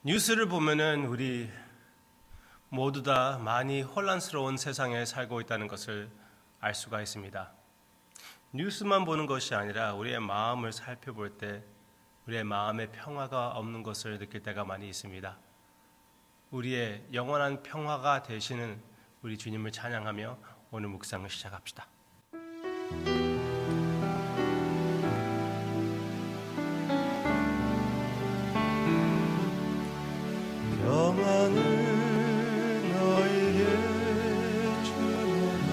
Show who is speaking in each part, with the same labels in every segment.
Speaker 1: 뉴스를 보면은 우리 모두 다 많이 혼란스러운 세상에 살고 있다는 것을 알 수가 있습니다. 뉴스만 보는 것이 아니라 우리의 마음을 살펴볼 때 우리의 마음에 평화가 없는 것을 느낄 때가 많이 있습니다. 우리의 영원한 평화가 되시는 우리 주님을 찬양하며 오늘 묵상을 시작합시다.
Speaker 2: 평안을 너에게 주노라.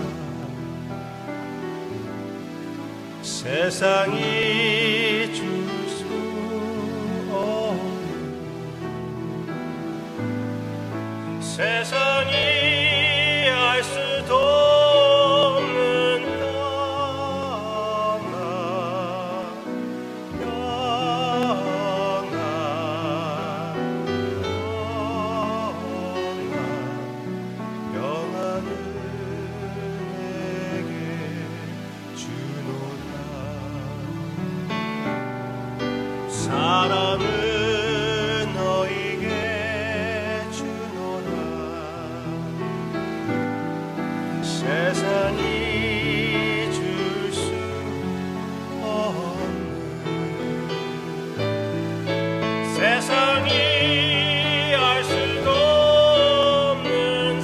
Speaker 2: 세상이 줄 수 없는, 세상이 알 수도 없는 평안을 내게 주노라. 사랑을 너에게 주노라. 세상이 줄 수 없는, 세상이 알 수도 없는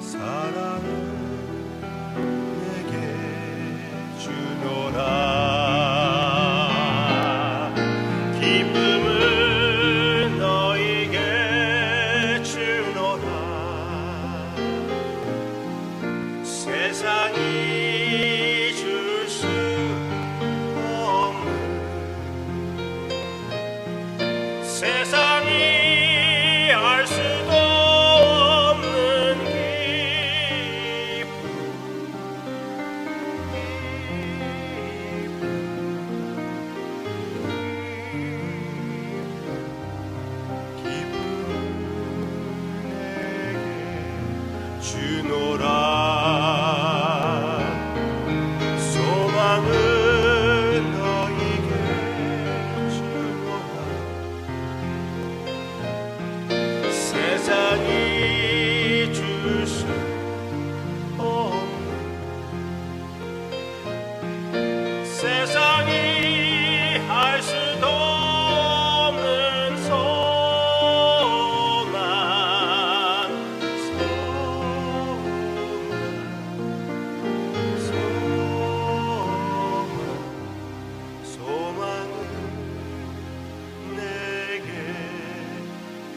Speaker 2: 사랑을 내게 주노라. 기쁨을 너에게 주노라. 세상이 줄 수 없는, 세상이 알 수도 없는 기쁨 내게 주노라. 소망을 너에게 주노라. 세상이 줄 수 없는, 세상이 알 수도 없는 소망, 소망을 내게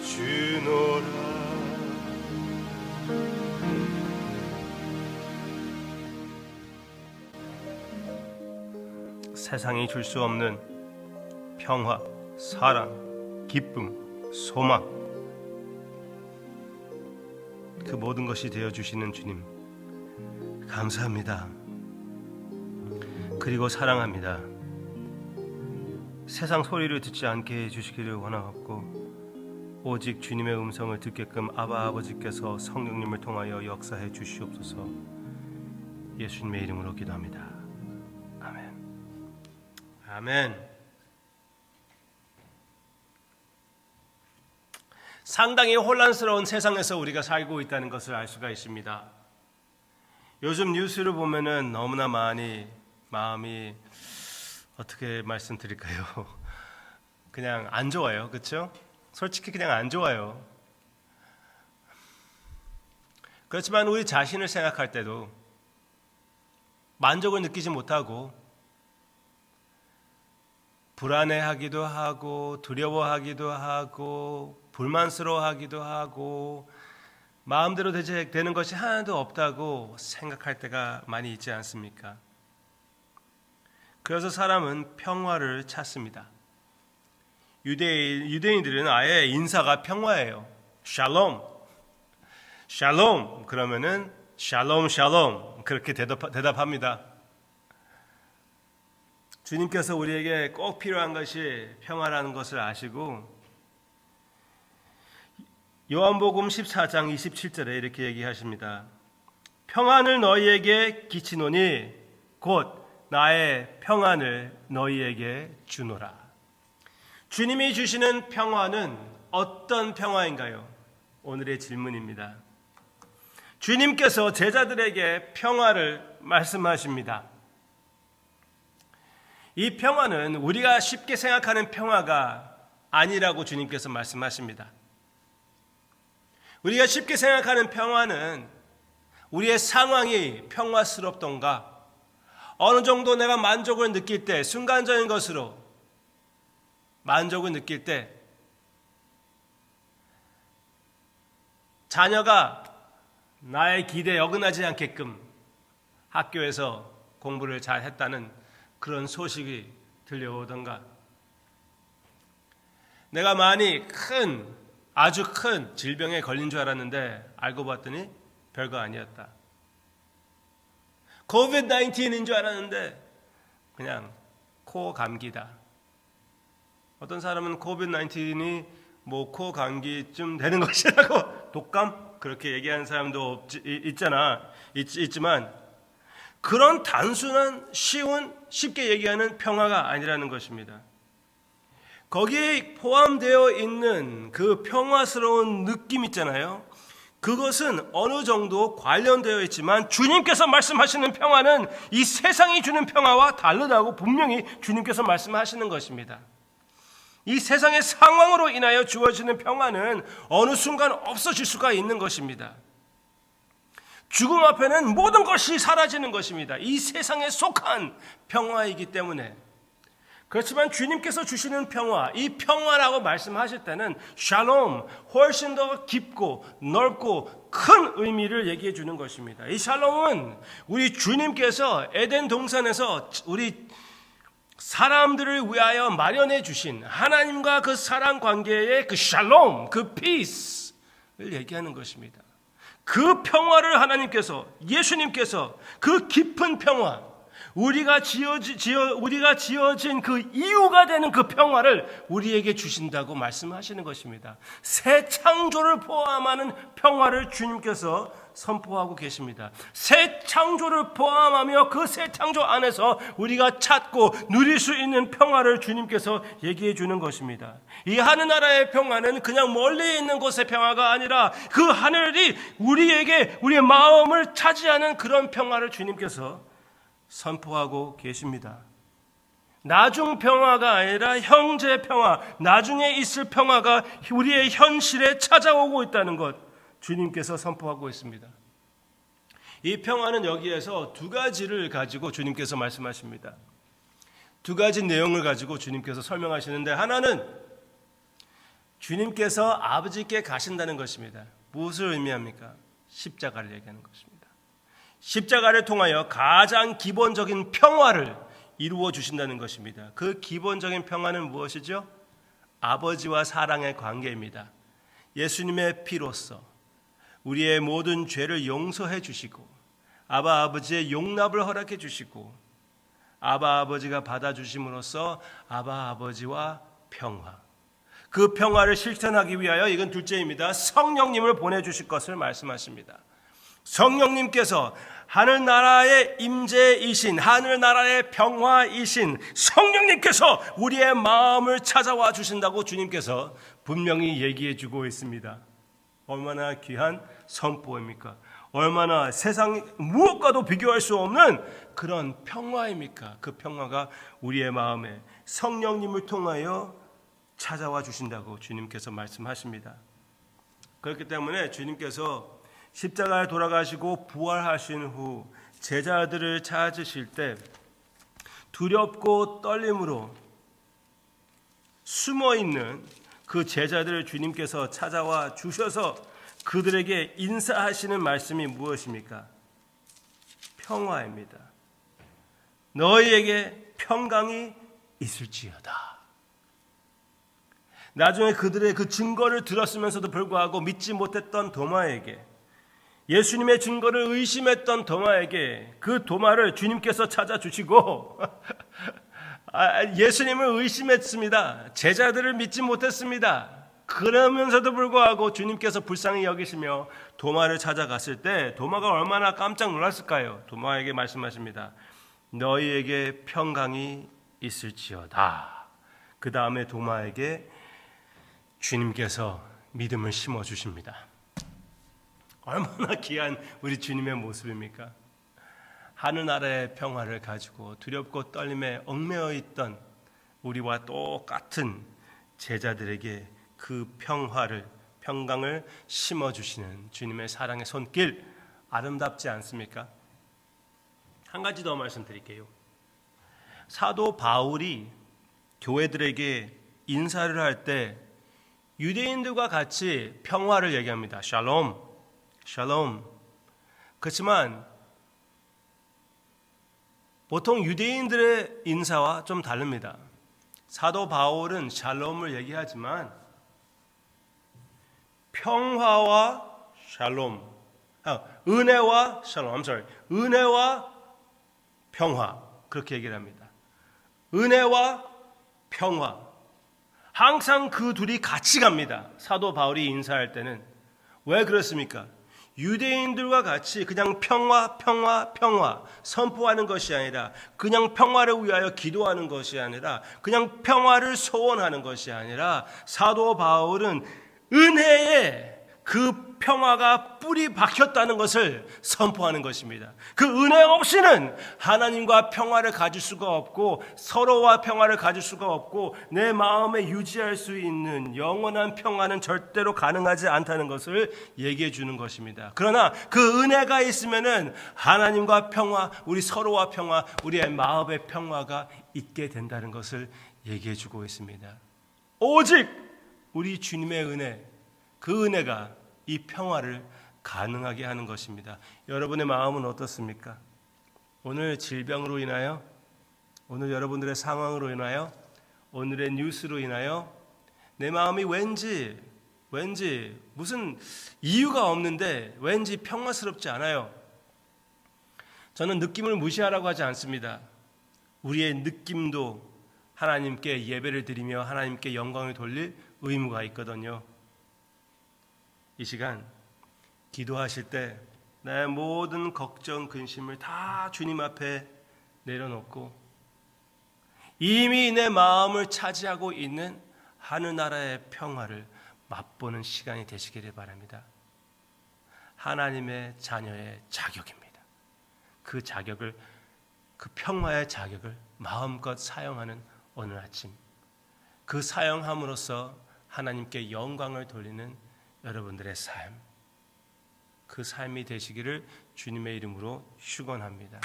Speaker 2: 주노라.
Speaker 1: 세상이 줄 수 없는 평화, 사랑, 기쁨, 소망, 그 모든 것이 되어주시는 주님 감사합니다. 그리고 사랑합니다. 세상 소리를 듣지 않게 해주시기를 원하옵고 오직 주님의 음성을 듣게끔 아바 아버지께서 성령님을 통하여 역사해 주시옵소서. 예수님의 이름으로 기도합니다. 아멘. 아멘. 상당히 혼란스러운 세상에서 우리가 살고 있다는 것을 알 수가 있습니다. 요즘 뉴스를 보면은 너무나 많이 마음이 어떻게 말씀드릴까요? 그냥 안 좋아요. 그렇죠? 솔직히 그냥 안 좋아요. 그렇지만 우리 자신을 생각할 때도 만족을 느끼지 못하고 불안해하기도 하고 두려워하기도 하고 불만스러워하기도 하고 마음대로 되는 것이 하나도 없다고 생각할 때가 많이 있지 않습니까? 그래서 사람은 평화를 찾습니다. 유대인들은 아예 인사가 평화예요. 샬롬, 샬롬 그러면은 샬롬 샬롬 그렇게 대답합니다. 주님께서 우리에게 꼭 필요한 것이 평화라는 것을 아시고 요한복음 14장 27절에 이렇게 얘기하십니다. 평안을 너희에게 끼치노니 곧 나의 평안을 너희에게 주노라. 주님이 주시는 평화는 어떤 평화인가요? 오늘의 질문입니다. 주님께서 제자들에게 평화를 말씀하십니다. 이 평화는 우리가 쉽게 생각하는 평화가 아니라고 주님께서 말씀하십니다. 우리가 쉽게 생각하는 평화는 우리의 상황이 평화스럽던가, 어느 정도 내가 만족을 느낄 때, 순간적인 것으로 만족을 느낄 때, 자녀가 나의 기대에 어긋나지 않게끔 학교에서 공부를 잘 했다는 그런 소식이 들려오던가, 내가 아주 큰 질병에 걸린 줄 알았는데 알고 봤더니 별거 아니었다. COVID-19인 줄 알았는데 그냥 코 감기다. 어떤 사람은 COVID-19이 코 감기쯤 되는 것이라고 독감? 그렇게 얘기하는 사람도 있지만 그런 단순한 쉽게 얘기하는 평화가 아니라는 것입니다. 거기에 포함되어 있는 그 평화스러운 느낌 있잖아요. 그것은 어느 정도 관련되어 있지만 주님께서 말씀하시는 평화는 이 세상이 주는 평화와 다르다고 분명히 주님께서 말씀하시는 것입니다. 이 세상의 상황으로 인하여 주어지는 평화는 어느 순간 없어질 수가 있는 것입니다. 죽음 앞에는 모든 것이 사라지는 것입니다. 이 세상에 속한 평화이기 때문에. 그렇지만 주님께서 주시는 평화, 이 평화라고 말씀하실 때는 샬롬, 훨씬 더 깊고 넓고 큰 의미를 얘기해 주는 것입니다. 이 샬롬은 우리 주님께서 에덴 동산에서 우리 사람들을 위하여 마련해 주신 하나님과 그 사랑 관계의 그 샬롬, 그 피스를 얘기하는 것입니다. 그 평화를 하나님께서, 예수님께서 그 깊은 평화, 우리가 지어진 그 이유가 되는 그 평화를 우리에게 주신다고 말씀하시는 것입니다. 새 창조를 포함하는 평화를 주님께서 선포하고 계십니다. 새 창조를 포함하며 그 새 창조 안에서 우리가 찾고 누릴 수 있는 평화를 주님께서 얘기해 주는 것입니다. 이 하늘나라의 평화는 그냥 멀리 있는 곳의 평화가 아니라 그 하늘이 우리의 마음을 차지하는 그런 평화를 주님께서 선포하고 계십니다. 나중 평화가 아니라 형제 평화, 나중에 있을 평화가 우리의 현실에 찾아오고 있다는 것 주님께서 선포하고 있습니다. 이 평화는 여기에서 두 가지를 가지고 주님께서 말씀하십니다. 두 가지 내용을 가지고 주님께서 설명하시는데, 하나는 주님께서 아버지께 가신다는 것입니다. 무엇을 의미합니까? 십자가를 얘기하는 것입니다. 십자가를 통하여 가장 기본적인 평화를 이루어 주신다는 것입니다. 그 기본적인 평화는 무엇이죠? 아버지와 사랑의 관계입니다. 예수님의 피로써 우리의 모든 죄를 용서해 주시고 아바 아버지의 용납을 허락해 주시고 아바 아버지가 받아주심으로써 아바 아버지와 평화, 그 평화를 실천하기 위하여, 이건 둘째입니다, 성령님을 보내주실 것을 말씀하십니다. 성령님께서 하늘나라의 임재이신, 하늘나라의 평화이신 성령님께서 우리의 마음을 찾아와 주신다고 주님께서 분명히 얘기해 주고 있습니다. 얼마나 귀한 선포입니까? 얼마나 세상 무엇과도 비교할 수 없는 그런 평화입니까? 그 평화가 우리의 마음에 성령님을 통하여 찾아와 주신다고 주님께서 말씀하십니다. 그렇기 때문에 주님께서 십자가에 돌아가시고 부활하신 후 제자들을 찾으실 때 두렵고 떨림으로 숨어있는 그 제자들을 주님께서 찾아와 주셔서 그들에게 인사하시는 말씀이 무엇입니까? 평화입니다. 너희에게 평강이 있을지어다. 나중에 그들의 그 증거를 들었으면서도 불구하고 믿지 못했던 도마에게, 예수님의 증거를 의심했던 도마에게 그 도마를 주님께서 찾아주시고 예수님을 의심했습니다. 제자들을 믿지 못했습니다. 그러면서도 불구하고 주님께서 불쌍히 여기시며 도마를 찾아갔을 때 도마가 얼마나 깜짝 놀랐을까요? 도마에게 말씀하십니다. 너희에게 평강이 있을지어다. 그 다음에 도마에게 주님께서 믿음을 심어주십니다. 얼마나 귀한 우리 주님의 모습입니까? 하늘나라의 평화를 가지고 두렵고 떨림에 얽매여 있던 우리와 똑같은 제자들에게 그 평강을 심어주시는 주님의 사랑의 손길, 아름답지 않습니까? 한 가지 더 말씀드릴게요. 사도 바울이 교회들에게 인사를 할 때 유대인들과 같이 평화를 얘기합니다. 샬롬, 샬롬. 그렇지만 보통 유대인들의 인사와 좀 다릅니다. 사도 바울은 샬롬을 얘기하지만 평화와 샬롬, 은혜와 샬롬, 은혜와 평화, 그렇게 얘기를 합니다. 은혜와 평화, 항상 그 둘이 같이 갑니다. 사도 바울이 인사할 때는. 왜 그렇습니까? 유대인들과 같이 그냥 평화 선포하는 것이 아니라, 그냥 평화를 위하여 기도하는 것이 아니라, 그냥 평화를 소원하는 것이 아니라, 사도 바울은 은혜에 그 평화가 뿌리 박혔다는 것을 선포하는 것입니다. 그 은혜 없이는 하나님과 평화를 가질 수가 없고, 서로와 평화를 가질 수가 없고, 내 마음에 유지할 수 있는 영원한 평화는 절대로 가능하지 않다는 것을 얘기해 주는 것입니다. 그러나 그 은혜가 있으면은 하나님과 평화, 우리 서로와 평화, 우리의 마음의 평화가 있게 된다는 것을 얘기해 주고 있습니다. 오직 우리 주님의 은혜, 그 은혜가 이 평화를 가능하게 하는 것입니다. 여러분의 마음은 어떻습니까? 오늘 질병으로 인하여, 오늘 여러분들의 상황으로 인하여, 오늘의 뉴스로 인하여 내 마음이 왠지 무슨 이유가 없는데 왠지 평화스럽지 않아요. 저는 느낌을 무시하라고 하지 않습니다. 우리의 느낌도 하나님께 예배를 드리며 하나님께 영광을 돌릴 의무가 있거든요. 이 시간 기도하실 때 내 모든 걱정, 근심을 다 주님 앞에 내려놓고 이미 내 마음을 차지하고 있는 하늘나라의 평화를 맛보는 시간이 되시기를 바랍니다. 하나님의 자녀의 자격입니다. 그 자격을, 그 평화의 자격을 마음껏 사용하는 오늘 아침, 그 사용함으로써 하나님께 영광을 돌리는 여러분들의 삶, 그 삶이 되시기를 주님의 이름으로 축원합니다.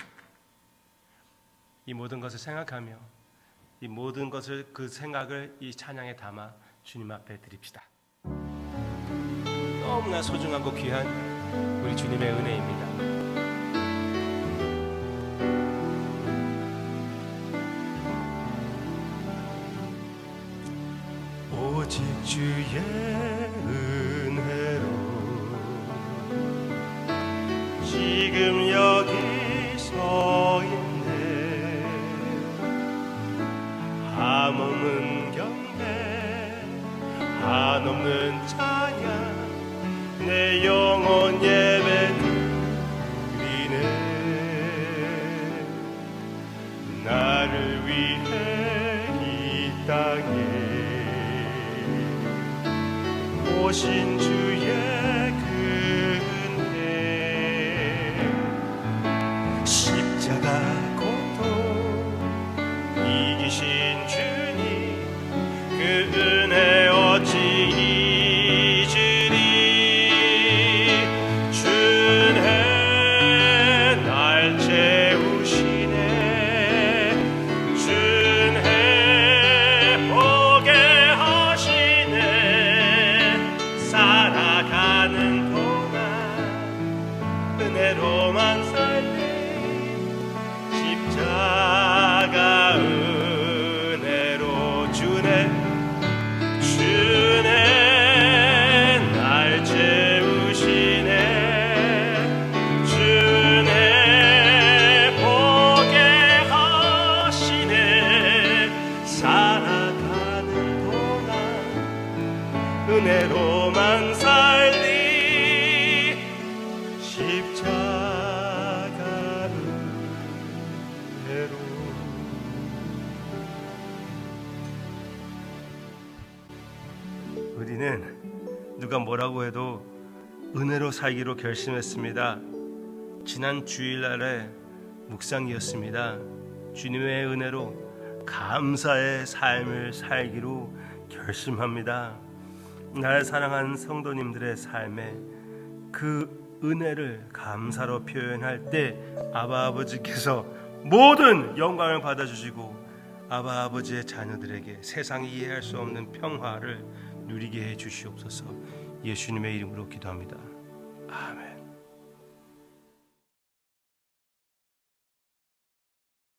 Speaker 1: 이 모든 것을 생각하며 이 모든 것을, 그 생각을 이 찬양에 담아 주님 앞에 드립시다. 너무나 소중하고 귀한 우리 주님의 은혜입니다. 오직 주의 은혜로
Speaker 2: 지금 여기 서 있네. 함없는 경배, 한없는 찬양, 내 영혼 예배 드리네. 나를 위해 이 땅에 오신 주의 십자가 고통 이기신 주님, 그 은혜 어찌 잊으리. 주의 날 채우시네. 주의 보게 하시네. 살아가는 동안 은혜로만 살리. 십자가 은혜로 주네 날 채우시네. 주네 보게 하시네. 살아가는 동안
Speaker 1: 아멘. 누가 뭐라고 해도 은혜로 살기로 결심했습니다. 지난 주일날의 묵상이었습니다. 주님의 은혜로 감사의 삶을 살기로 결심합니다. 나의 사랑하는 성도님들의 삶에 그 은혜를 감사로 표현할 때 아바 아버지께서 모든 영광을 받아주시고 아바 아버지의 자녀들에게 세상이 이해할 수 없는 평화를 누리게 해 주시옵소서. 예수님의 이름으로 기도합니다. 아멘.